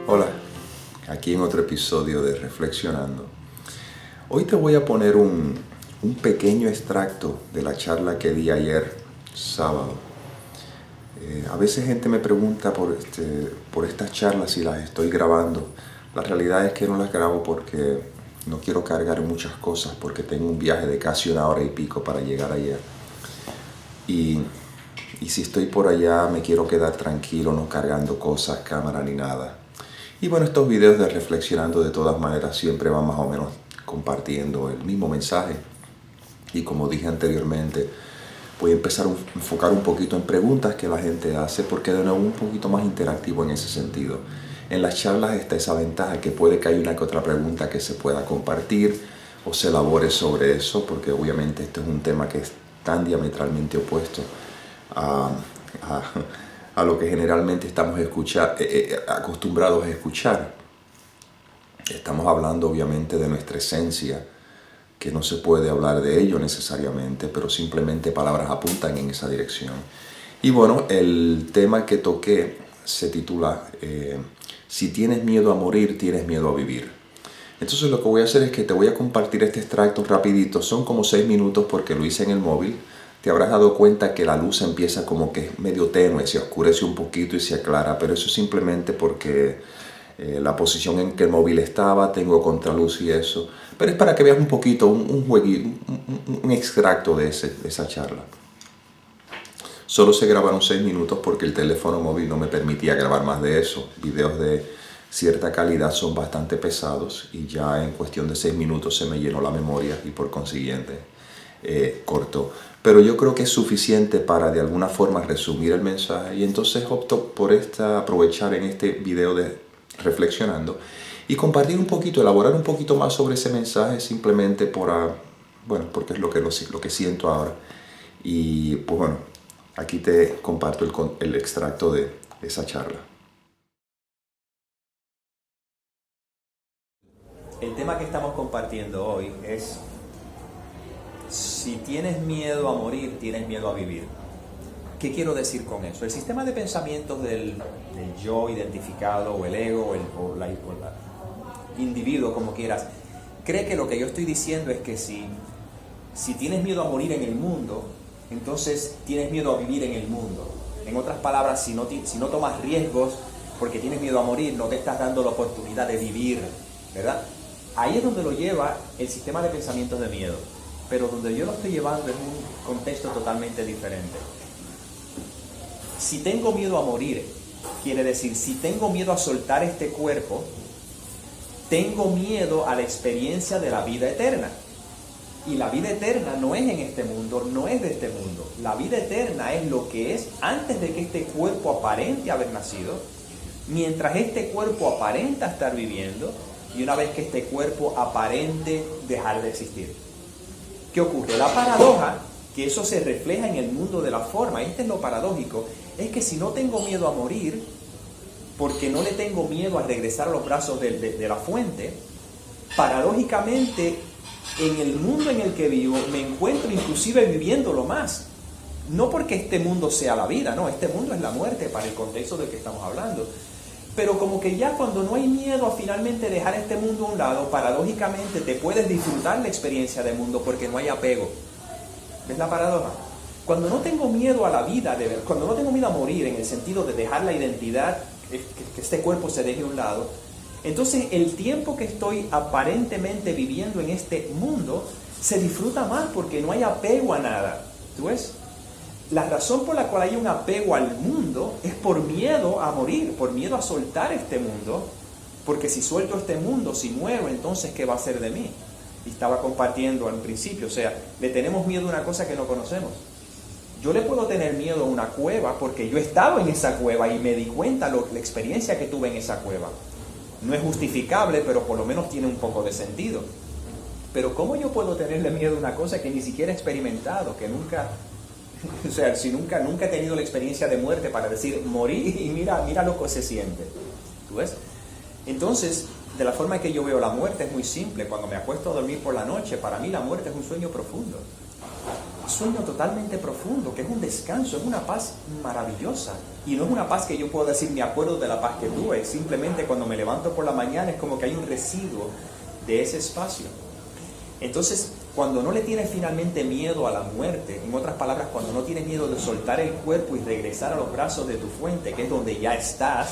Hola, aquí en otro episodio de Reflexionando. Hoy te voy a poner un pequeño extracto de la charla que di ayer, sábado. A veces gente me pregunta por estas charlas si las estoy grabando. La realidad es que no las grabo porque no quiero cargar muchas cosas, porque tengo un viaje de casi 1 hora y pico para llegar allá. Y si estoy por allá me quiero quedar tranquilo, no cargando cosas, cámara ni nada. Y bueno, estos videos de Reflexionando de todas maneras siempre van más o menos compartiendo el mismo mensaje. Y como dije anteriormente, voy a empezar a enfocar un poquito en preguntas que la gente hace, porque de nuevo un poquito más interactivo en ese sentido. En las charlas está esa ventaja que puede que haya una que otra pregunta que se pueda compartir o se elabore sobre eso, porque obviamente este es un tema que es tan diametralmente opuesto a, a lo que generalmente estamos acostumbrados a escuchar. Estamos hablando obviamente de nuestra esencia, que no se puede hablar de ello necesariamente, pero simplemente palabras apuntan en esa dirección. Y bueno, el tema que toqué se titula Si tienes miedo a morir, tienes miedo a vivir. Entonces lo que voy a hacer es que te voy a compartir este extracto rapidito. Son como 6 minutos porque lo hice en el móvil. Te habrás dado cuenta que la luz empieza como que es medio tenue, se oscurece un poquito y se aclara, pero eso es simplemente porque la posición en que el móvil estaba, tengo contraluz y eso. Pero es para que veas un poquito, un extracto de esa charla. Solo se grabaron 6 minutos porque el teléfono móvil no me permitía grabar más de eso. Videos de cierta calidad son bastante pesados y ya en cuestión de 6 minutos se me llenó la memoria y por consiguiente cortó. Pero yo creo que es suficiente para de alguna forma resumir el mensaje y entonces opto por aprovechar en este video de Reflexionando y compartir un poquito, elaborar un poquito más sobre ese mensaje simplemente porque es lo que siento ahora. Y pues bueno, aquí te comparto el extracto de esa charla. El tema que estamos compartiendo hoy es: si tienes miedo a morir, tienes miedo a vivir. ¿Qué quiero decir con eso? El sistema de pensamientos del yo identificado, o el ego, o el individuo, como quieras, cree que lo que yo estoy diciendo es que si tienes miedo a morir en el mundo, entonces tienes miedo a vivir en el mundo. En otras palabras, si no tomas riesgos porque tienes miedo a morir, no te estás dando la oportunidad de vivir, ¿verdad? Ahí es donde lo lleva el sistema de pensamientos de miedo. Pero donde yo lo estoy llevando es un contexto totalmente diferente. Si tengo miedo a morir, quiere decir, si tengo miedo a soltar este cuerpo, tengo miedo a la experiencia de la vida eterna. Y la vida eterna no es en este mundo, no es de este mundo. La vida eterna es lo que es antes de que este cuerpo aparente haber nacido, mientras este cuerpo aparenta estar viviendo, y una vez que este cuerpo aparente dejar de existir. ¿Qué ocurre? La paradoja, que eso se refleja en el mundo de la forma, y este es lo paradójico, es que si no tengo miedo a morir, porque no le tengo miedo a regresar a los brazos de la fuente, paradójicamente, en el mundo en el que vivo, me encuentro inclusive viviéndolo más. No porque este mundo sea la vida, no, este mundo es la muerte para el contexto del que estamos hablando. Pero como que ya cuando no hay miedo a finalmente dejar este mundo a un lado, paradójicamente te puedes disfrutar la experiencia del mundo porque no hay apego. ¿Ves la paradoja? Cuando no tengo miedo a la vida, cuando no tengo miedo a morir en el sentido de dejar la identidad, que este cuerpo se deje a un lado, entonces el tiempo que estoy aparentemente viviendo en este mundo se disfruta más porque no hay apego a nada. ¿Tú ves? La razón por la cual hay un apego al mundo es por miedo a morir, por miedo a soltar este mundo, porque si suelto este mundo, si muero, entonces ¿qué va a ser de mí? Y estaba compartiendo al principio, o sea, le tenemos miedo a una cosa que no conocemos. Yo le puedo tener miedo a una cueva porque yo he estado en esa cueva y me di cuenta la experiencia que tuve en esa cueva. No es justificable, pero por lo menos tiene un poco de sentido. Pero ¿cómo yo puedo tenerle miedo a una cosa que ni siquiera he experimentado, que nunca... O sea, si nunca he tenido la experiencia de muerte para decir, morí y mira lo que se siente. ¿Tú ves? Entonces, de la forma que yo veo la muerte es muy simple. Cuando me acuesto a dormir por la noche, para mí la muerte es un sueño profundo. sueño totalmente profundo, que es un descanso, es una paz maravillosa. Y no es una paz que yo puedo decir, me acuerdo de la paz que tuve, simplemente cuando me levanto por la mañana es como que hay un residuo de ese espacio. Entonces, cuando no le tienes finalmente miedo a la muerte, en otras palabras, cuando no tienes miedo de soltar el cuerpo y regresar a los brazos de tu fuente, que es donde ya estás,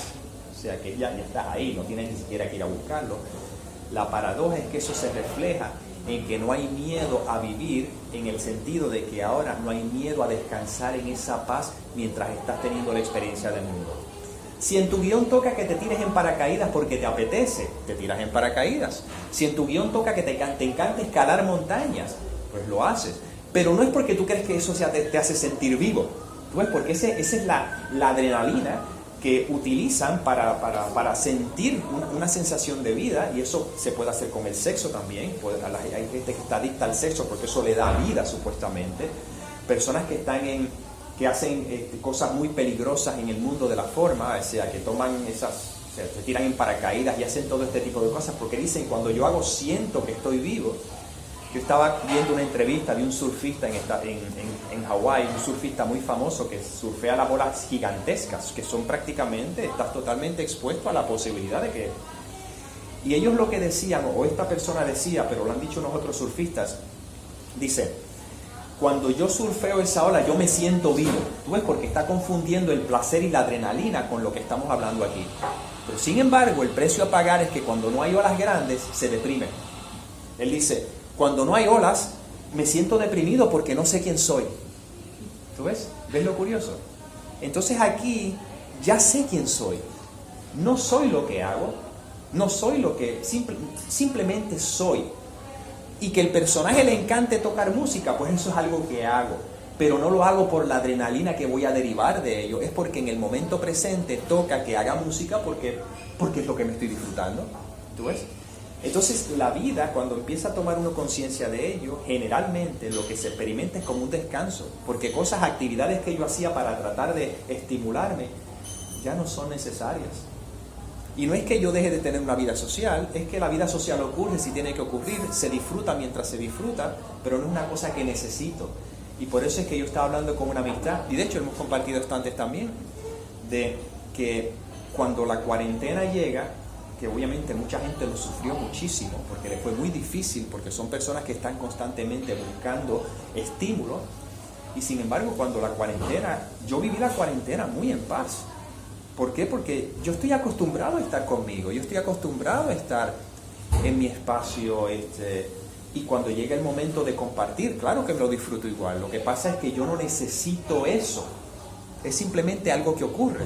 o sea que ya estás ahí, no tienes ni siquiera que ir a buscarlo, la paradoja es que eso se refleja en que no hay miedo a vivir, en el sentido de que ahora no hay miedo a descansar en esa paz mientras estás teniendo la experiencia del mundo. Si en tu guión toca que te tires en paracaídas porque te apetece, te tiras en paracaídas. Si en tu guión toca que te encanta escalar montañas, pues lo haces. Pero no es porque tú crees que eso te hace sentir vivo. ¿Tú ves? Porque esa es la adrenalina que utilizan para sentir una sensación de vida, y eso se puede hacer con el sexo también. Hay gente que está adicta al sexo porque eso le da vida supuestamente. Personas que hacen cosas muy peligrosas en el mundo de la forma, o sea, que toman se tiran en paracaídas y hacen todo este tipo de cosas porque dicen, cuando yo hago siento que estoy vivo. Yo estaba viendo una entrevista de un surfista en Hawái, un surfista muy famoso que surfea las olas gigantescas, que son prácticamente, estás totalmente expuesto a la posibilidad de que... Y ellos lo que decían, o esta persona decía, pero lo han dicho unos otros surfistas, dice, cuando yo surfeo esa ola yo me siento vivo. ¿Tú ves? Porque está confundiendo el placer y la adrenalina con lo que estamos hablando aquí. Pero sin embargo, el precio a pagar es que cuando no hay olas grandes, se deprime. Él dice, cuando no hay olas, me siento deprimido porque no sé quién soy. ¿Tú ves? ¿Ves lo curioso? Entonces aquí ya sé quién soy. No soy lo que hago, no soy lo que... simplemente soy. Y que el personaje le encante tocar música, pues eso es algo que hago. Pero no lo hago por la adrenalina que voy a derivar de ello. Es porque en el momento presente toca que haga música porque es lo que me estoy disfrutando. ¿Tú ves? Entonces la vida, cuando empieza a tomar uno conciencia de ello, generalmente lo que se experimenta es como un descanso, porque actividades que yo hacía para tratar de estimularme, ya no son necesarias. Y no es que yo deje de tener una vida social, es que la vida social ocurre si tiene que ocurrir, se disfruta mientras se disfruta, pero no es una cosa que necesito. Y por eso es que yo estaba hablando con una amistad, y de hecho hemos compartido esto antes también, de que cuando la cuarentena llega, que obviamente mucha gente lo sufrió muchísimo, porque le fue muy difícil, porque son personas que están constantemente buscando estímulo, y sin embargo cuando yo viví la cuarentena muy en paz. ¿Por qué? Porque yo estoy acostumbrado a estar conmigo, yo estoy acostumbrado a estar en mi espacio, y cuando llega el momento de compartir, claro que me lo disfruto igual. Lo que pasa es que yo no necesito eso, es simplemente algo que ocurre.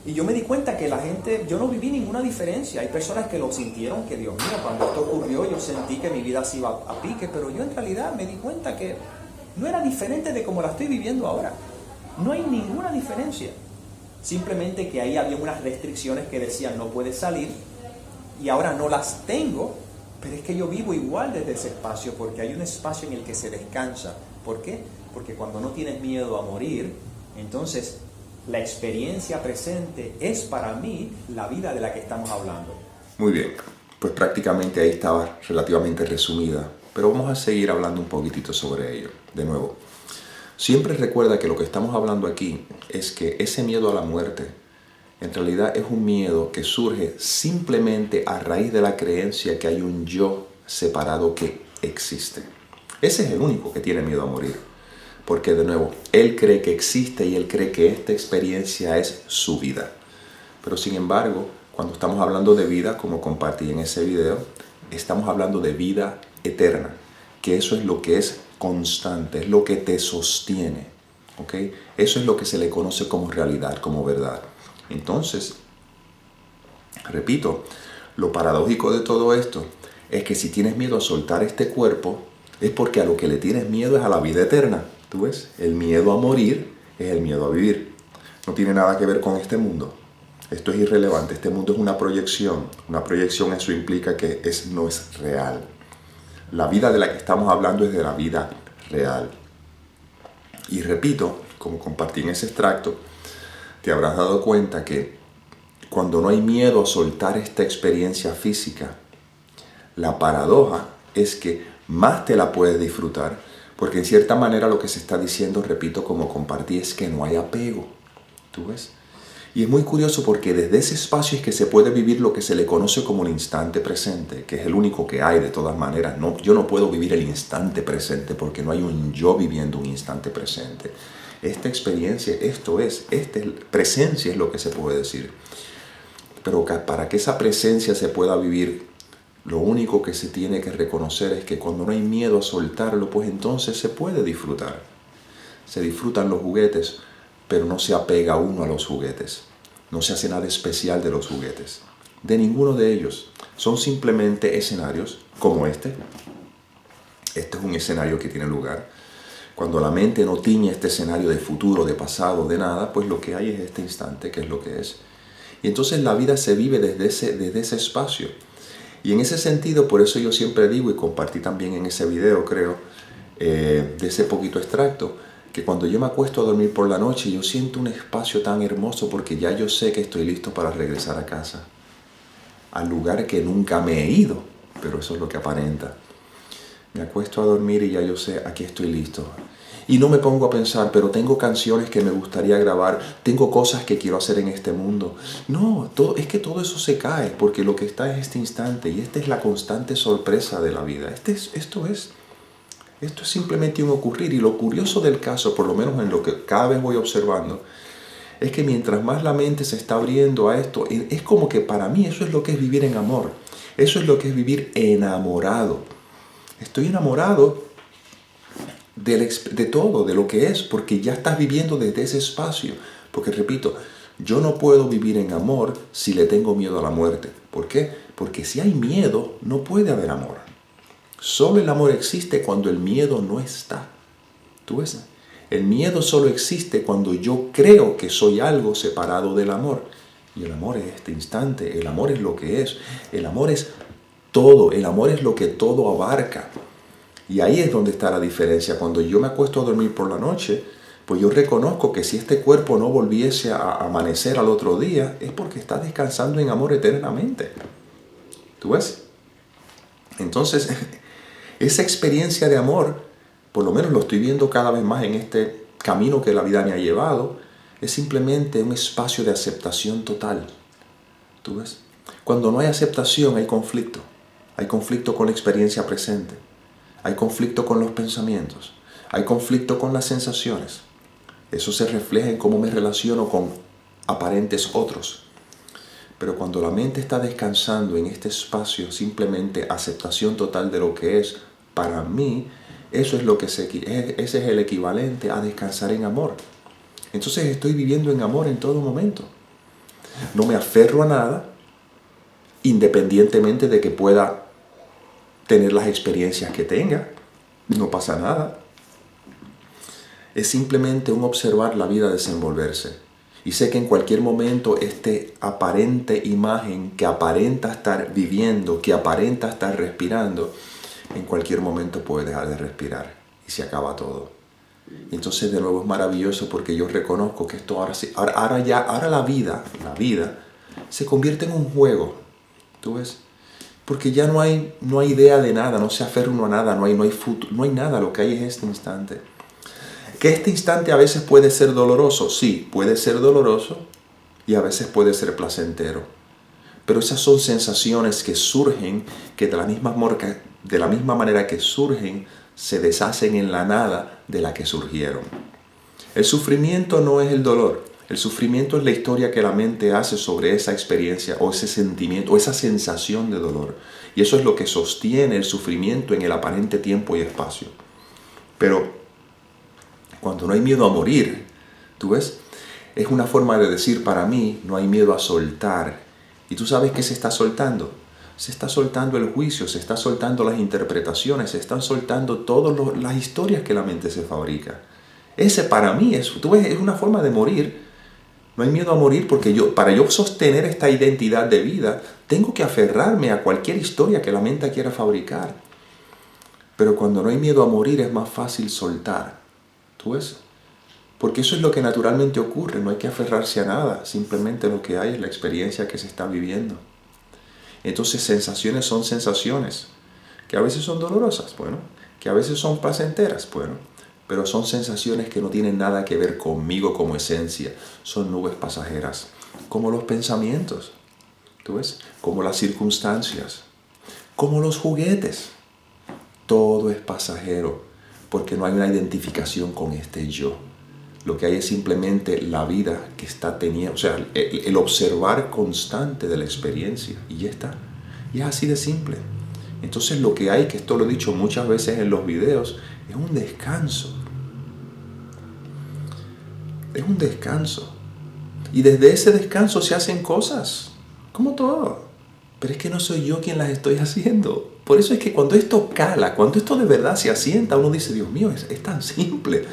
Y yo me di cuenta que la gente, yo no viví ninguna diferencia. Hay personas que lo sintieron, que Dios mío, cuando esto ocurrió yo sentí que mi vida se iba a pique, pero yo en realidad me di cuenta que no era diferente de como la estoy viviendo ahora. No hay ninguna diferencia. Simplemente que ahí había unas restricciones que decían no puedes salir, y ahora no las tengo, pero es que yo vivo igual desde ese espacio, porque hay un espacio en el que se descansa. ¿Por qué? Porque cuando no tienes miedo a morir, entonces la experiencia presente es para mí la vida de la que estamos hablando. Muy bien, pues prácticamente ahí estaba relativamente resumida, pero vamos a seguir hablando un poquitito sobre ello. De nuevo, siempre recuerda que lo que estamos hablando aquí es que ese miedo a la muerte en realidad es un miedo que surge simplemente a raíz de la creencia que hay un yo separado que existe. Ese es el único que tiene miedo a morir, porque de nuevo, él cree que existe y él cree que esta experiencia es su vida. Pero sin embargo, cuando estamos hablando de vida, como compartí en ese video, estamos hablando de vida eterna, que eso es lo que es constante, es lo que te sostiene, ¿ok? Eso es lo que se le conoce como realidad, como verdad. Entonces, repito, lo paradójico de todo esto es que si tienes miedo a soltar este cuerpo, es porque a lo que le tienes miedo es a la vida eterna. ¿Tú ves? El miedo a morir es el miedo a vivir. No tiene nada que ver con este mundo. Esto es irrelevante. Este mundo es una proyección. Una proyección, eso implica que no es real. La vida de la que estamos hablando es de la vida real. Y repito, como compartí en ese extracto, te habrás dado cuenta que cuando no hay miedo a soltar esta experiencia física, la paradoja es que más te la puedes disfrutar, Porque en cierta manera lo que se está diciendo, repito, como compartí, es que no hay apego. ¿Tú ves? Y es muy curioso porque desde ese espacio es que se puede vivir lo que se le conoce como el instante presente, que es el único que hay de todas maneras. No, yo no puedo vivir el instante presente porque no hay un yo viviendo un instante presente. Esta experiencia, presencia es lo que se puede decir. Pero para que esa presencia se pueda vivir, lo único que se tiene que reconocer es que cuando no hay miedo a soltarlo, pues entonces se puede disfrutar. Se disfrutan los juguetes, pero no se apega uno a los juguetes. No se hace nada especial de los juguetes. De ninguno de ellos. Son simplemente escenarios como este. Este es un escenario que tiene lugar. Cuando la mente no tiñe este escenario de futuro, de pasado, de nada, pues lo que hay es este instante, que es lo que es. Y entonces la vida se vive desde ese espacio. Y en ese sentido, por eso yo siempre digo, y compartí también en ese video, creo, de ese poquito extracto, que cuando yo me acuesto a dormir por la noche, yo siento un espacio tan hermoso porque ya yo sé que estoy listo para regresar a casa, al lugar que nunca me he ido, pero eso es lo que aparenta. Me acuesto a dormir y ya yo sé, aquí estoy listo. Y no me pongo a pensar, pero tengo canciones que me gustaría grabar, tengo cosas que quiero hacer en este mundo. No, es que todo eso se cae, porque lo que está es este instante, y esta es la constante sorpresa de la vida. Esto es simplemente un ocurrir, y lo curioso del caso, por lo menos en lo que cada vez voy observando, es que mientras más la mente se está abriendo a esto, es como que para mí eso es lo que es vivir en amor. Eso es lo que es vivir enamorado. Estoy enamorado de todo, de lo que es, porque ya estás viviendo desde ese espacio. Porque repito, yo no puedo vivir en amor si le tengo miedo a la muerte. ¿Por qué? Porque si hay miedo, no puede haber amor. Solo el amor existe cuando el miedo no está. ¿Tú ves? El miedo solo existe cuando yo creo que soy algo separado del amor. Y el amor es este instante, el amor es lo que es, el amor es todo, el amor es lo que todo abarca. Y ahí es donde está la diferencia. Cuando yo me acuesto a dormir por la noche, pues yo reconozco que si este cuerpo no volviese a amanecer al otro día, es porque está descansando en amor eternamente. ¿Tú ves? Entonces, esa experiencia de amor, por lo menos lo estoy viendo cada vez más en este camino que la vida me ha llevado, es simplemente un espacio de aceptación total. ¿Tú ves? Cuando no hay aceptación hay conflicto. Hay conflicto con la experiencia presente. Hay conflicto con los pensamientos. Hay conflicto con las sensaciones. Eso se refleja en cómo me relaciono con aparentes otros. Pero cuando la mente está descansando en este espacio, simplemente aceptación total de lo que es, para mí, ese es el equivalente a descansar en amor. Entonces estoy viviendo en amor en todo momento. No me aferro a nada, independientemente de que pueda tener las experiencias que tenga. No pasa nada. Es simplemente un observar la vida desenvolverse. Y sé que en cualquier momento este aparente imagen que aparenta estar viviendo, que aparenta estar respirando, en cualquier momento puede dejar de respirar y se acaba todo. Entonces de nuevo es maravilloso porque yo reconozco que esto ahora la vida se convierte en un juego. ¿Tú ves? Porque ya no hay idea de nada, no se aferra uno a nada, no hay futuro, no hay nada, lo que hay es este instante. Que este instante a veces puede ser doloroso, sí, puede ser doloroso y a veces puede ser placentero. Pero esas son sensaciones que surgen, que de la misma manera que surgen, se deshacen en la nada de la que surgieron. El sufrimiento no es el dolor. El sufrimiento es la historia que la mente hace sobre esa experiencia o ese sentimiento o esa sensación de dolor. Y eso es lo que sostiene el sufrimiento en el aparente tiempo y espacio. Pero cuando no hay miedo a morir, ¿tú ves? Es una forma de decir para mí, no hay miedo a soltar. ¿Y tú sabes qué se está soltando? Se está soltando el juicio, se está soltando las interpretaciones, se están soltando todas las historias que la mente se fabrica. Ese para mí es una forma de morir. No hay miedo a morir porque para yo sostener esta identidad de vida, tengo que aferrarme a cualquier historia que la mente quiera fabricar. Pero cuando no hay miedo a morir es más fácil soltar. ¿Tú ves? Porque eso es lo que naturalmente ocurre, no hay que aferrarse a nada, simplemente lo que hay es la experiencia que se está viviendo. Entonces sensaciones son sensaciones, que a veces son dolorosas, bueno, que a veces son placenteras, bueno, pero son sensaciones que no tienen nada que ver conmigo como esencia, son nubes pasajeras, como los pensamientos, ¿tú ves? Como las circunstancias, como los juguetes. Todo es pasajero, porque no hay una identificación con este yo. Lo que hay es simplemente la vida que está teniendo, o sea, el observar constante de la experiencia, y ya está. Y es así de simple. Entonces lo que hay, que esto lo he dicho muchas veces en los videos, es un descanso. Es un descanso. Y desde ese descanso se hacen cosas, como todo. Pero es que no soy yo quien las estoy haciendo. Por eso es que cuando esto cala, cuando esto de verdad se asienta, uno dice, Dios mío, es tan simple.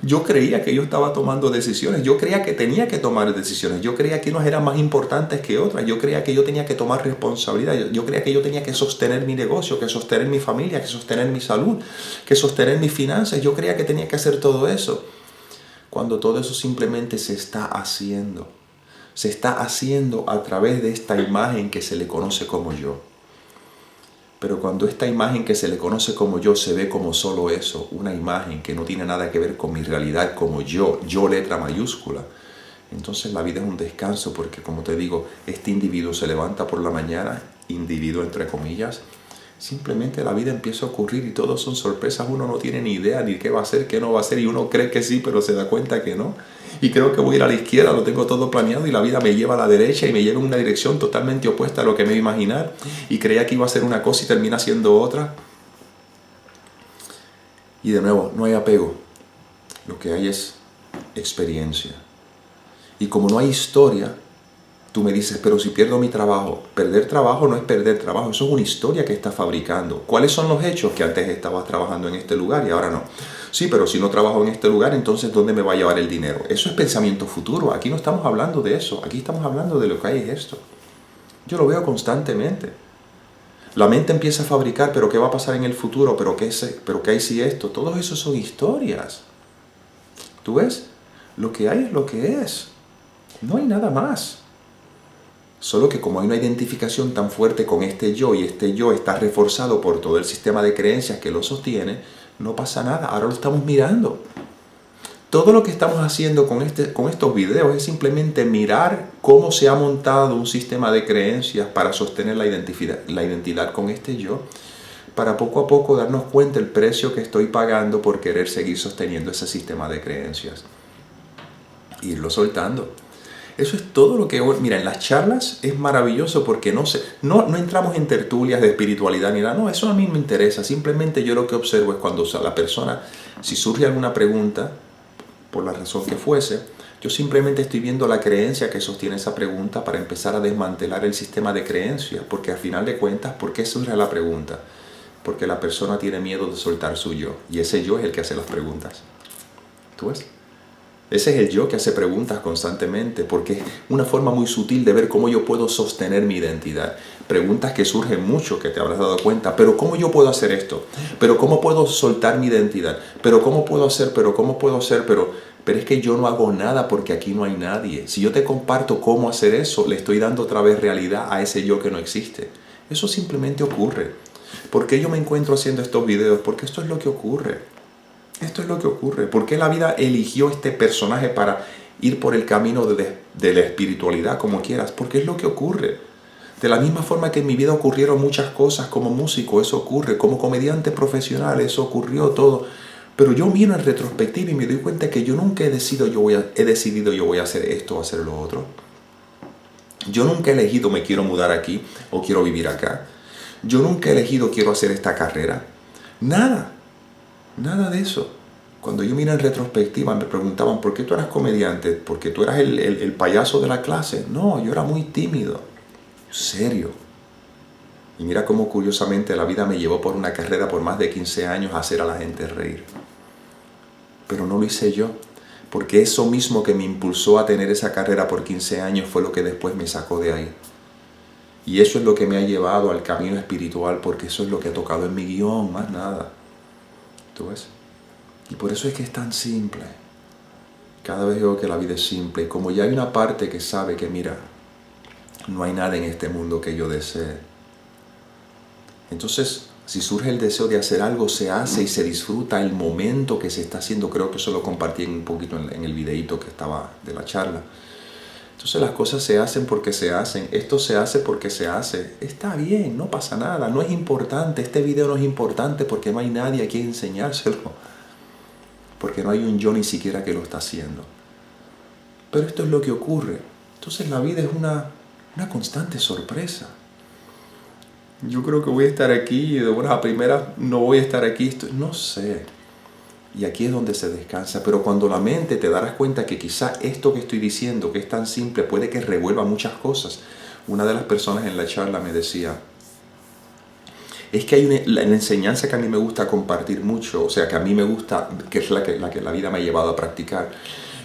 Yo creía que yo estaba tomando decisiones, yo creía que tenía que tomar decisiones, yo creía que unas eran más importantes que otras, yo creía que yo tenía que tomar responsabilidad, yo creía que yo tenía que sostener mi negocio, que sostener mi familia, que sostener mi salud, que sostener mis finanzas, yo creía que tenía que hacer todo eso. Cuando todo eso simplemente se está haciendo a través de esta imagen que se le conoce como yo. Pero cuando esta imagen que se le conoce como yo se ve como solo eso, una imagen que no tiene nada que ver con mi realidad como yo letra mayúscula, entonces la vida es un descanso porque, como te digo, este individuo se levanta por la mañana, individuo entre comillas, simplemente la vida empieza a ocurrir y todo son sorpresas, uno no tiene ni idea ni qué va a hacer, qué no va a hacer y uno cree que sí, pero se da cuenta que no. Y creo que voy a ir a la izquierda, lo tengo todo planeado y la vida me lleva a la derecha y me lleva en una dirección totalmente opuesta a lo que me iba a imaginar. Y creía que iba a hacer una cosa y termina siendo otra. Y de nuevo, no hay apego. Lo que hay es experiencia. Y como no hay historia, tú me dices, pero si pierdo mi trabajo, perder trabajo no es perder trabajo, eso es una historia que estás fabricando. ¿Cuáles son los hechos? Que antes estabas trabajando en este lugar y ahora no. Sí, pero si no trabajo en este lugar, entonces ¿dónde me va a llevar el dinero? Eso es pensamiento futuro. Aquí no estamos hablando de eso. Aquí estamos hablando de lo que hay es esto. Yo lo veo constantemente. La mente empieza a fabricar, pero ¿qué va a pasar en el futuro? ¿Pero qué hay si esto? Todos esos son historias. ¿Tú ves? Lo que hay es lo que es. No hay nada más. Solo que como hay una identificación tan fuerte con este yo y este yo está reforzado por todo el sistema de creencias que lo sostiene, no pasa nada. Ahora lo estamos mirando. Todo lo que estamos haciendo con estos videos es simplemente mirar cómo se ha montado un sistema de creencias para sostener la identidad con este yo, para poco a poco darnos cuenta el precio que estoy pagando por querer seguir sosteniendo ese sistema de creencias. Irlo soltando. Eso es todo lo que... Mira, en las charlas es maravilloso porque no entramos en tertulias de espiritualidad ni nada. No, eso a mí no me interesa. Simplemente yo lo que observo es cuando la persona, si surge alguna pregunta, por la razón que fuese, yo simplemente estoy viendo la creencia que sostiene esa pregunta para empezar a desmantelar el sistema de creencias. Porque al final de cuentas, ¿por qué surge la pregunta? Porque la persona tiene miedo de soltar su yo. Y ese yo es el que hace las preguntas. ¿Tú ves? Ese es el yo que hace preguntas constantemente, porque es una forma muy sutil de ver cómo yo puedo sostener mi identidad. Preguntas que surgen mucho, que te habrás dado cuenta. ¿Pero cómo yo puedo hacer esto? ¿Pero cómo puedo soltar mi identidad? ¿Pero cómo puedo hacer? ¿Pero cómo puedo hacer? Pero es que yo no hago nada porque aquí no hay nadie. Si yo te comparto cómo hacer eso, le estoy dando otra vez realidad a ese yo que no existe. Eso simplemente ocurre. ¿Por qué yo me encuentro haciendo estos videos? Porque esto es lo que ocurre. Esto es lo que ocurre. ¿Por qué la vida eligió este personaje para ir por el camino de la espiritualidad, como quieras? Porque es lo que ocurre. De la misma forma que en mi vida ocurrieron muchas cosas como músico, eso ocurre. Como comediante profesional, eso ocurrió todo. Pero yo miro en retrospectiva y me doy cuenta que yo nunca he decidido yo voy a hacer esto o hacer lo otro. Yo nunca he elegido me quiero mudar aquí o quiero vivir acá. Yo nunca he elegido quiero hacer esta carrera. Nada. Nada de eso. Cuando yo miro en retrospectiva me preguntaban ¿por qué tú eras comediante? ¿Porque tú eras el payaso de la clase? No, yo era muy tímido. Serio. Y mira cómo curiosamente la vida me llevó por una carrera por más de 15 años a hacer a la gente reír. Pero no lo hice yo. Porque eso mismo que me impulsó a tener esa carrera por 15 años fue lo que después me sacó de ahí. Y eso es lo que me ha llevado al camino espiritual porque eso es lo que he tocado en mi guión, más nada. ¿Tú ves? Y por eso es que es tan simple. Cada vez veo que la vida es simple. Y como ya hay una parte que sabe que, mira, no hay nada en este mundo que yo desee. Entonces Si surge el deseo de hacer algo, se hace y se disfruta el momento que se está haciendo. Creo que eso lo compartí un poquito en el videíto que estaba de la charla. Entonces las cosas se hacen porque se hacen. Esto se hace porque se hace. Está bien, no pasa nada, no es importante. Este video no es importante porque no hay nadie a quien enseñárselo. Porque no hay un yo ni siquiera que lo está haciendo. Pero esto es lo que ocurre. Entonces la vida es una constante sorpresa. Yo creo que voy a estar aquí y de buenas a primeras no voy a estar aquí. No sé. Y aquí es donde se descansa. Pero cuando la mente te darás cuenta que quizá esto que estoy diciendo, que es tan simple, puede que revuelva muchas cosas. Una de las personas en la charla me decía, es que hay la enseñanza que a mí me gusta compartir mucho, o sea, que a mí me gusta, que es la que la vida me ha llevado a practicar.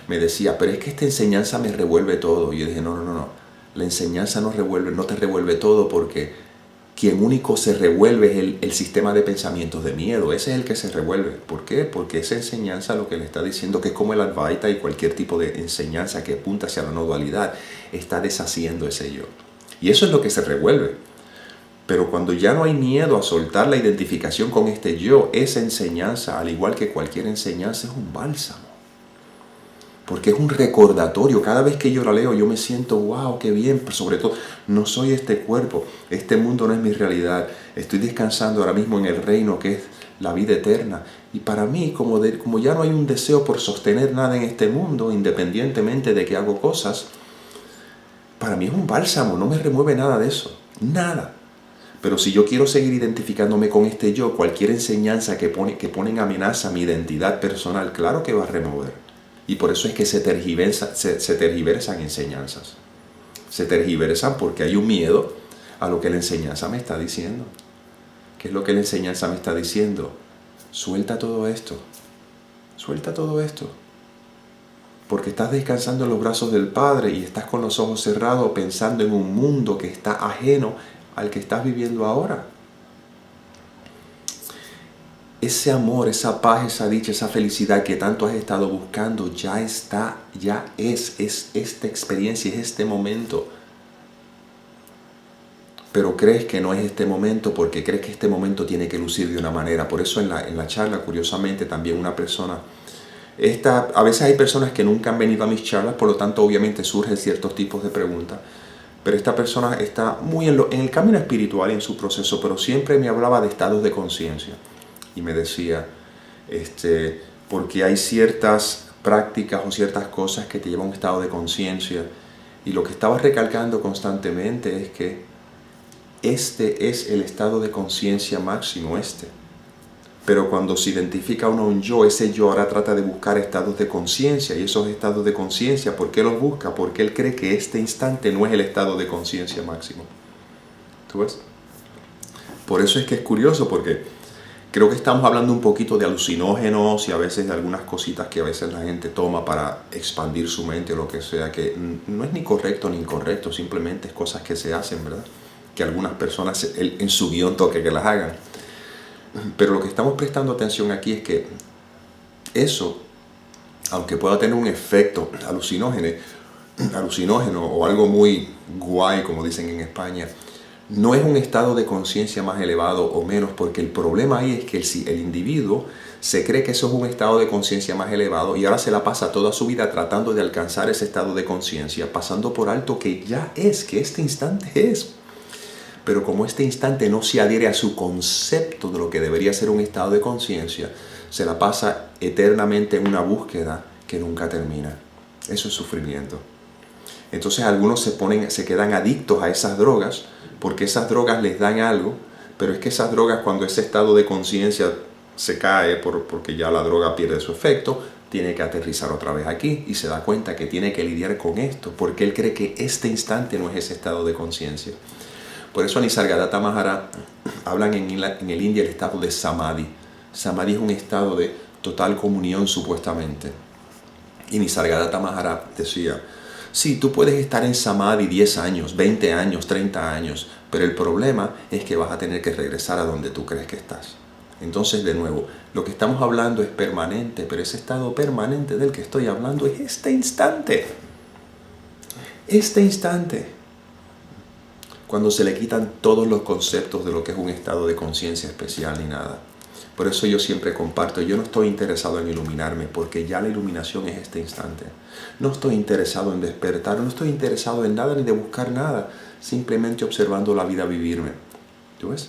Me decía, pero es que esta enseñanza me revuelve todo. Y yo dije, no. La enseñanza no te revuelve todo, porque quien único se revuelve es el sistema de pensamientos de miedo. Ese es el que se revuelve. ¿Por qué? Porque esa enseñanza lo que le está diciendo, que es como el Advaita y cualquier tipo de enseñanza que apunta hacia la no dualidad, está deshaciendo ese yo. Y eso es lo que se revuelve. Pero cuando ya no hay miedo a soltar la identificación con este yo, esa enseñanza, al igual que cualquier enseñanza, es un bálsamo. Porque es un recordatorio. Cada vez que yo la leo, yo me siento, wow, qué bien. Pero sobre todo, no soy este cuerpo. Este mundo no es mi realidad. Estoy descansando ahora mismo en el reino que es la vida eterna. Y para mí, como ya no hay un deseo por sostener nada en este mundo, independientemente de que hago cosas, para mí es un bálsamo. No me remueve nada de eso. Nada. Pero si yo quiero seguir identificándome con este yo, cualquier enseñanza que pone en amenaza mi identidad personal, claro que va a remover. Y por eso es que se tergiversan enseñanzas. Se tergiversan porque hay un miedo a lo que la enseñanza me está diciendo. ¿Qué es lo que la enseñanza me está diciendo? Suelta todo esto. Suelta todo esto. Porque estás descansando en los brazos del Padre y estás con los ojos cerrados pensando en un mundo que está ajeno al que estás viviendo ahora. Ese amor, esa paz, esa dicha, esa felicidad que tanto has estado buscando ya está, es esta experiencia, es este momento. Pero crees que no es este momento porque crees que este momento tiene que lucir de una manera. Por eso en la charla, curiosamente, también una persona, a veces hay personas que nunca han venido a mis charlas, por lo tanto obviamente surgen ciertos tipos de preguntas. Pero esta persona está muy en el camino espiritual y en su proceso, pero siempre me hablaba de estados de conciencia. Y me decía, porque hay ciertas prácticas o ciertas cosas que te llevan a un estado de conciencia. Y lo que estaba recalcando constantemente es que este es el estado de conciencia máximo, Pero cuando se identifica uno un yo, ese yo ahora trata de buscar estados de conciencia. Y esos estados de conciencia, ¿por qué los busca? Porque él cree que este instante no es el estado de conciencia máximo. ¿Tú ves? Por eso es que es curioso, porque creo que estamos hablando un poquito de alucinógenos y a veces de algunas cositas que a veces la gente toma para expandir su mente o lo que sea, que no es ni correcto ni incorrecto, simplemente es cosas que se hacen, ¿verdad? Que algunas personas en su guión toque que las hagan. Pero lo que estamos prestando atención aquí es que eso, aunque pueda tener un efecto alucinógeno o algo muy guay, como dicen en España, no es un estado de conciencia más elevado o menos, porque el problema ahí es que el individuo se cree que eso es un estado de conciencia más elevado y ahora se la pasa toda su vida tratando de alcanzar ese estado de conciencia, pasando por alto que que este instante es. Pero como este instante no se adhiere a su concepto de lo que debería ser un estado de conciencia, se la pasa eternamente en una búsqueda que nunca termina. Eso es sufrimiento. Entonces algunos se quedan adictos a esas drogas, porque esas drogas les dan algo, pero es que esas drogas, cuando ese estado de conciencia se cae porque ya la droga pierde su efecto, tiene que aterrizar otra vez aquí y se da cuenta que tiene que lidiar con esto, porque él cree que este instante no es ese estado de conciencia. Por eso Nisargadatta Maharaj hablan en el India el estado de Samadhi. Samadhi es un estado de total comunión supuestamente. Y Nisargadatta Maharaj decía, sí, tú puedes estar en Samadhi 10 años, 20 años, 30 años, pero el problema es que vas a tener que regresar a donde tú crees que estás. Entonces, de nuevo, lo que estamos hablando es permanente, pero ese estado permanente del que estoy hablando es este instante. Este instante. cuando se le quitan todos los conceptos de lo que es un estado de conciencia especial ni nada. Por eso yo siempre comparto, yo no estoy interesado en iluminarme, porque ya la iluminación es este instante. No estoy interesado en despertar, no estoy interesado en nada ni de buscar nada, simplemente observando la vida vivirme. ¿Tú ves?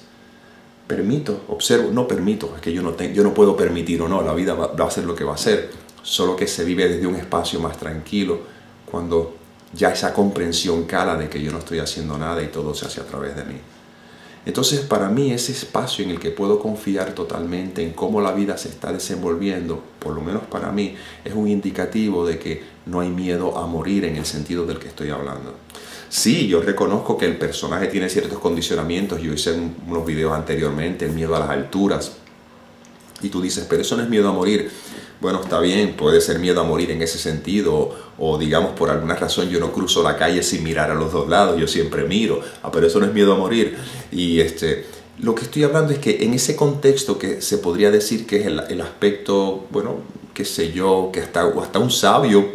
Permito, observo, no permito, es que yo no puedo permitir o no, la vida va a hacer lo que va a hacer, solo que se vive desde un espacio más tranquilo, cuando ya esa comprensión cala de que yo no estoy haciendo nada y todo se hace a través de mí. Entonces, para mí, ese espacio en el que puedo confiar totalmente en cómo la vida se está desenvolviendo, por lo menos para mí, es un indicativo de que no hay miedo a morir en el sentido del que estoy hablando. Sí, yo reconozco que el personaje tiene ciertos condicionamientos. Yo hice unos videos anteriormente, el miedo a las alturas. Y tú dices, pero eso no es miedo a morir. Bueno, está bien, puede ser miedo a morir en ese sentido, o digamos por alguna razón yo no cruzo la calle sin mirar a los dos lados, yo siempre miro, pero eso no es miedo a morir. Y lo que estoy hablando es que en ese contexto que se podría decir que es el aspecto, bueno, qué sé yo, que hasta un sabio,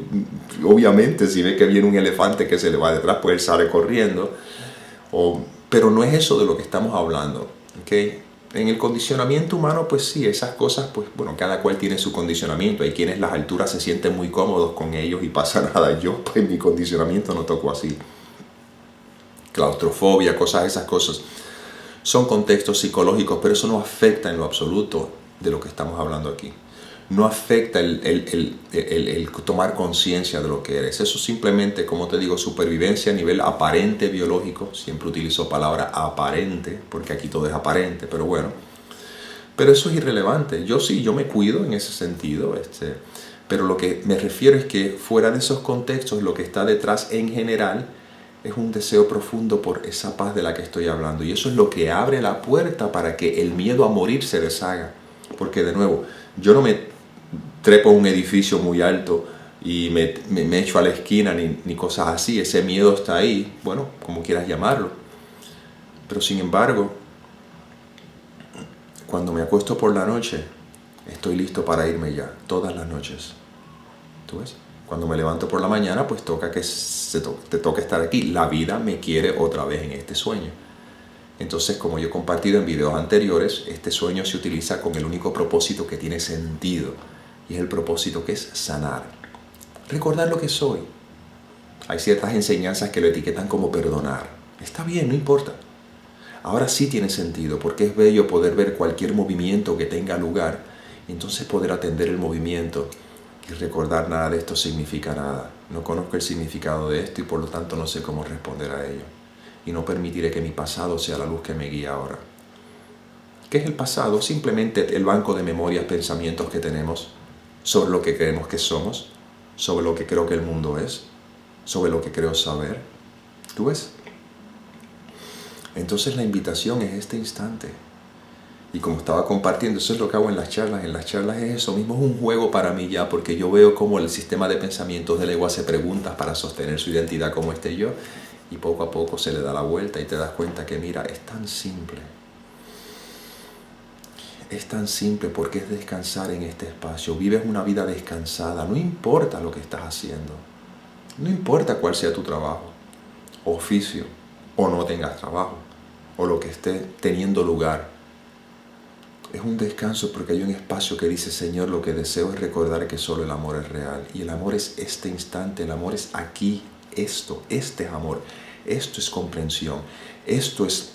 obviamente, si ve que viene un elefante que se le va detrás, pues él sale corriendo, pero no es eso de lo que estamos hablando, ¿ok? En el condicionamiento humano, pues sí, esas cosas, pues bueno, cada cual tiene su condicionamiento. Hay quienes las alturas se sienten muy cómodos con ellos y pasa nada. Yo, pues mi condicionamiento no tocó así. Claustrofobia, esas cosas. Son contextos psicológicos, pero eso no afecta en lo absoluto de lo que estamos hablando aquí. No afecta el tomar conciencia de lo que eres. Eso simplemente, como te digo, supervivencia a nivel aparente biológico. Siempre utilizo palabra aparente, porque aquí todo es aparente, pero bueno. Pero eso es irrelevante. Yo me cuido en ese sentido. Pero lo que me refiero es que fuera de esos contextos, lo que está detrás en general es un deseo profundo por esa paz de la que estoy hablando. Y eso es lo que abre la puerta para que el miedo a morir se deshaga. Porque de nuevo, yo no me trepo a un edificio muy alto y me echo a la esquina ni cosas así. Ese miedo está ahí, bueno, como quieras llamarlo. Pero sin embargo, cuando me acuesto por la noche, estoy listo para irme ya, todas las noches. ¿Tú ves? Cuando me levanto por la mañana, pues te toca estar aquí. La vida me quiere otra vez en este sueño. Entonces, como yo he compartido en videos anteriores, este sueño se utiliza con el único propósito que tiene sentido. Y es el propósito que es sanar. Recordar lo que soy. Hay ciertas enseñanzas que lo etiquetan como perdonar. Está bien, no importa. Ahora sí tiene sentido, porque es bello poder ver cualquier movimiento que tenga lugar, y entonces poder atender el movimiento y recordar nada de esto significa nada. No conozco el significado de esto y por lo tanto no sé cómo responder a ello. Y no permitiré que mi pasado sea la luz que me guía ahora. ¿Qué es el pasado? Simplemente el banco de memorias, pensamientos que tenemos sobre lo que creemos que somos, sobre lo que creo que el mundo es, sobre lo que creo saber. ¿Tú ves? Entonces la invitación es este instante. Y como estaba compartiendo, eso es lo que hago en las charlas. En las charlas es eso mismo, es un juego para mí ya, porque yo veo cómo el sistema de pensamientos del ego hace preguntas para sostener su identidad como esté yo, y poco a poco se le da la vuelta y te das cuenta que mira, es tan simple. Es tan simple porque es descansar en este espacio. Vives una vida descansada, no importa lo que estás haciendo. No importa cuál sea tu trabajo, oficio, o no tengas trabajo, o lo que esté teniendo lugar. Es un descanso porque hay un espacio que dice, Señor, lo que deseo es recordar que solo el amor es real. Y el amor es este instante, el amor es aquí, este es amor. Esto es comprensión, esto es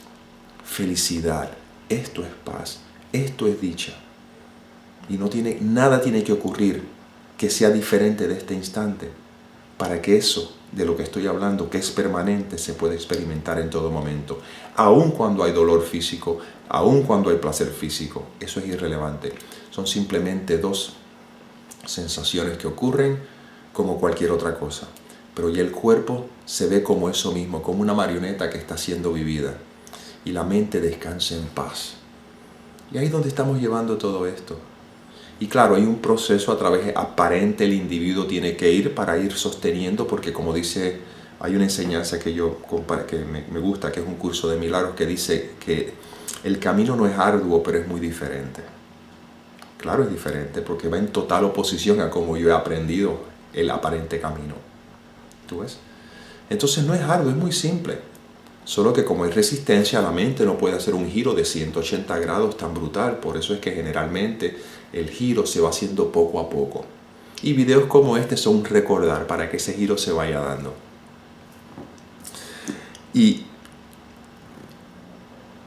felicidad, esto es paz, esto es dicha. Y nada tiene que ocurrir que sea diferente de este instante para que eso de lo que estoy hablando, que es permanente, se puede experimentar en todo momento. Aun cuando hay dolor físico, aun cuando hay placer físico, eso es irrelevante. Son simplemente dos sensaciones que ocurren como cualquier otra cosa. Pero ya el cuerpo se ve como eso mismo, como una marioneta que está siendo vivida. Y la mente descansa en paz. Y ahí es donde estamos llevando todo esto. Y claro, hay un proceso a través aparente el individuo tiene que ir para ir sosteniendo, porque como dice, hay una enseñanza que me gusta, que es un curso de milagros, que dice que el camino no es arduo, pero es muy diferente. Claro, es diferente, porque va en total oposición a cómo yo he aprendido el aparente camino. ¿Tú ves? Entonces no es arduo, es muy simple. Solo que como hay resistencia, la mente no puede hacer un giro de 180 grados tan brutal. Por eso es que generalmente el giro se va haciendo poco a poco. Y videos como este son un recordar para que ese giro se vaya dando. Y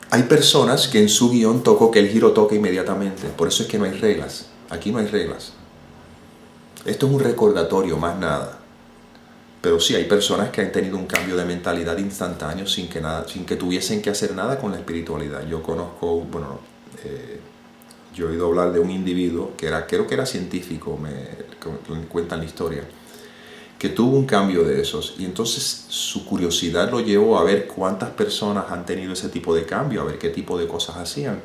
hay personas que en su guión tocó que el giro toque inmediatamente. Por eso es que no hay reglas. Aquí no hay reglas. Esto es un recordatorio, más nada. Pero sí, hay personas que han tenido un cambio de mentalidad instantáneo sin que tuviesen que hacer nada con la espiritualidad. Yo conozco, yo he oído hablar de un individuo que creo que era científico, me cuentan la historia, que tuvo un cambio de esos y entonces su curiosidad lo llevó a ver cuántas personas han tenido ese tipo de cambio, a ver qué tipo de cosas hacían.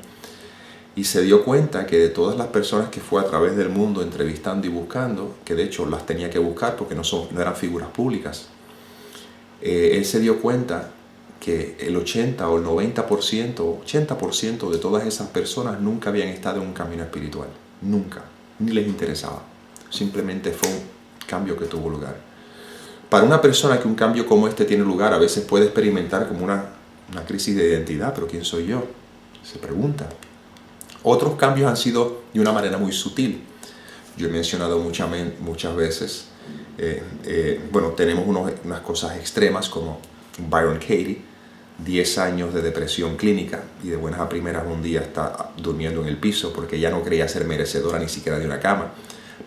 Y se dio cuenta que de todas las personas que fue a través del mundo entrevistando y buscando, que de hecho las tenía que buscar porque no eran figuras públicas, él se dio cuenta que el 80 o el 90%, 80% de todas esas personas nunca habían estado en un camino espiritual. Nunca. Ni les interesaba. Simplemente fue un cambio que tuvo lugar. Para una persona que un cambio como este tiene lugar, a veces puede experimentar como una crisis de identidad. ¿Pero quién soy yo? Se pregunta. Otros cambios han sido de una manera muy sutil. Yo he mencionado muchas veces, tenemos unas cosas extremas como Byron Katie, 10 años de depresión clínica y de buenas a primeras un día está durmiendo en el piso porque ya no creía ser merecedora ni siquiera de una cama.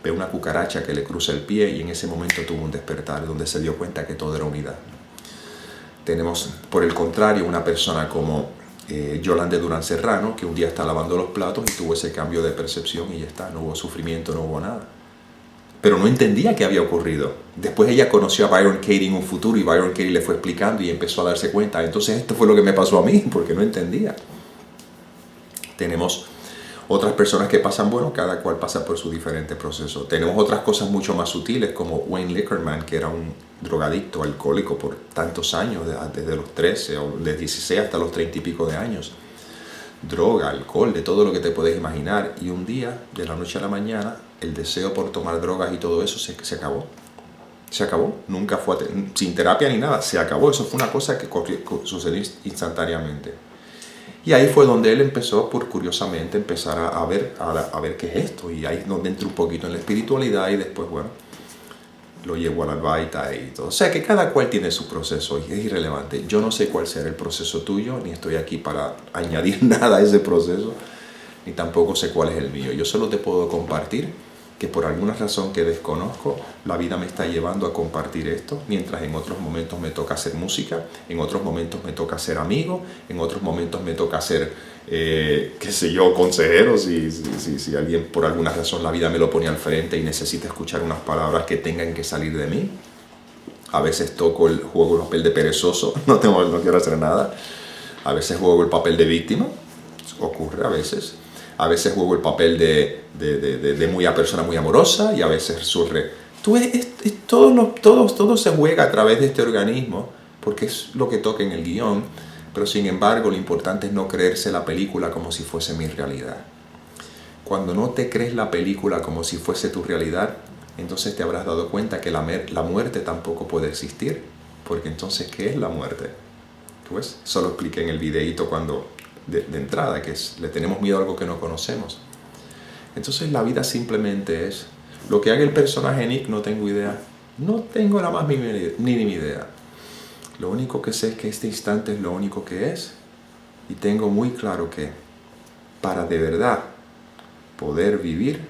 Ve una cucaracha que le cruza el pie y en ese momento tuvo un despertar donde se dio cuenta que todo era unidad. Tenemos, por el contrario, una persona como Yolanda Durán Serrano, que un día está lavando los platos y tuvo ese cambio de percepción y ya está, no hubo sufrimiento, no hubo nada. Pero no entendía qué había ocurrido. Después ella conoció a Byron Katie en un futuro y Byron Katie le fue explicando y empezó a darse cuenta. Entonces esto fue lo que me pasó a mí, porque no entendía. Tenemos otras personas que pasan, cada cual pasa por su diferente proceso. Tenemos otras cosas mucho más sutiles como Wayne Liquorman, que era un drogadicto, alcohólico por tantos años, desde los 13 o de 16 hasta los 30 y pico de años. Droga, alcohol, de todo lo que te puedes imaginar. Y un día, de la noche a la mañana, el deseo por tomar drogas y todo eso se acabó. Se acabó. Nunca fue sin terapia ni nada. Se acabó. Eso fue una cosa que sucedió instantáneamente. Y ahí fue donde él empezó, curiosamente, empezar a ver qué es esto. Y ahí donde entró un poquito en la espiritualidad y después, lo llevó a la Advaita y todo. O sea que cada cual tiene su proceso y es irrelevante. Yo no sé cuál será el proceso tuyo, ni estoy aquí para añadir nada a ese proceso, ni tampoco sé cuál es el mío. Yo solo te puedo compartir que por alguna razón que desconozco, la vida me está llevando a compartir esto, mientras en otros momentos me toca hacer música, en otros momentos me toca ser amigo, en otros momentos me toca ser, consejero, si alguien por alguna razón la vida me lo pone al frente y necesita escuchar unas palabras que tengan que salir de mí. A veces juego el papel de perezoso, no quiero hacer nada. A veces juego el papel de víctima, ocurre a veces. A veces juego el papel de persona muy amorosa y a veces surre. Todo se juega a través de este organismo porque es lo que toca en el guión, pero sin embargo lo importante es no creerse la película como si fuese mi realidad. Cuando no te crees la película como si fuese tu realidad, entonces te habrás dado cuenta que la muerte tampoco puede existir, porque entonces, ¿qué es la muerte? ¿Tú ves? Eso lo expliqué en el videíto de entrada, que le tenemos miedo a algo que no conocemos. Entonces la vida simplemente es lo que haga el personaje Nick, no tengo idea, no tengo la más mínima idea. Lo único que sé es que este instante es lo único que es, y tengo muy claro que para de verdad poder vivir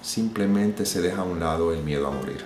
simplemente se deja a un lado el miedo a morir.